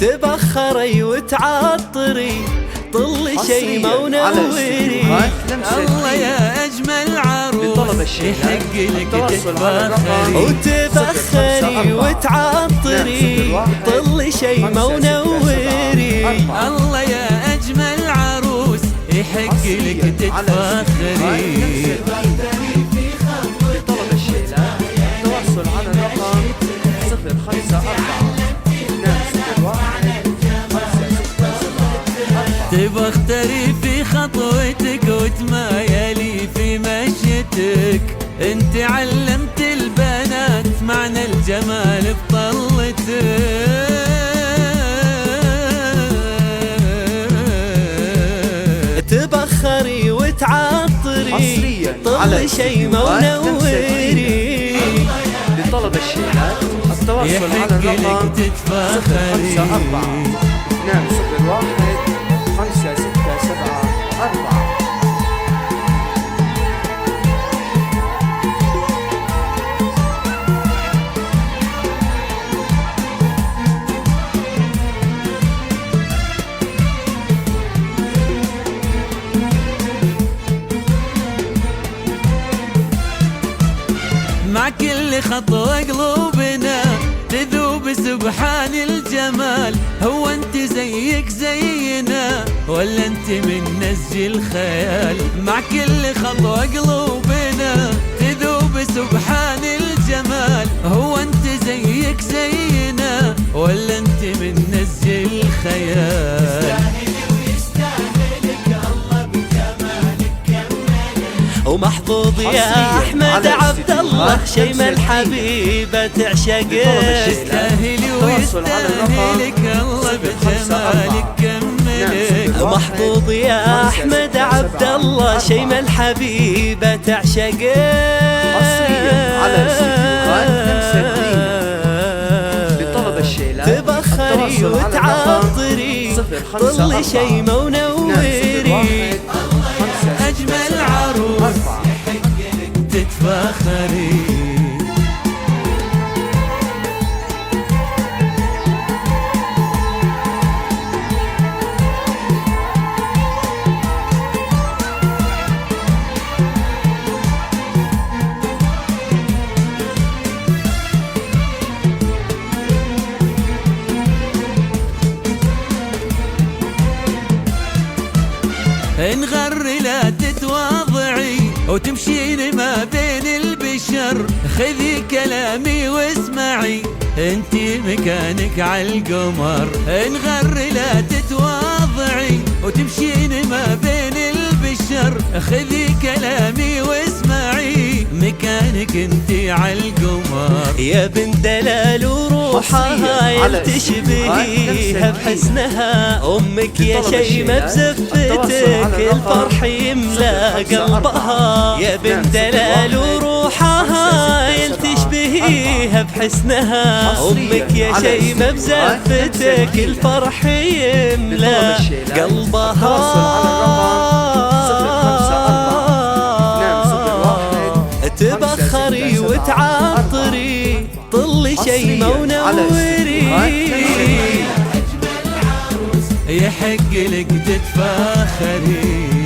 تبخري وتعطري طل شي ما ونوري. الله يا أجمل عروس يحق لك تتفاخري وتبخري وتعطري طل شي ما ونوري. الله يا أجمل عروس يحق لك تتفاخري. لطلب الشيلات التواصل على الرقم 054 تبختري في خطوتك وتمايلي في مشيتك. انت علمت البنات معنى الجمال بطلتك. تبخري وتعطري طل شي ما ونوري. لطلب الشيلات التواصل على الرقم 054 مع كل خطوة قلوبنا تذوب سبحان الجمال. هو انت زيك زينا ولا انت من نسج الخيال؟ مع كل خطوة قلوبنا تذوب سبحان الجمال. هو انت زيك زينا ولا انت من نسج الخيال؟ ومحظوظ يا أحمد عبد الله شيمة الحبيبة تعشقك. تستاهلي ويستاهلك الله بجمالك كملك. محظوظ يا أحمد عبد الله شيمة الحبيبة تعشقك. تبخري وتعطري طل شي ما ونوري. أجمل عروس تتفاخري. انغر لا تتواضعي وتمشين ما بين البشر. خذي كلامي واسمعي انتي مكانك عالقمر. انغر لا تتواضعي وتمشين ما بين البشر. خذي كلامي واسمعي مكانك انتي عالقمر. يا بنت دلال وروحها يلتشبهيها بحسنها. امك يا شيمة بزفتك الفرح يملا قلبها. يا بنت دلال وروحها يلتشبهيها بحسنها. امك يا شيمة بزفتك الفرح يملا قلبها. تبخري وتعطري طل شي ما ونوري. يحق لك تتفاخري.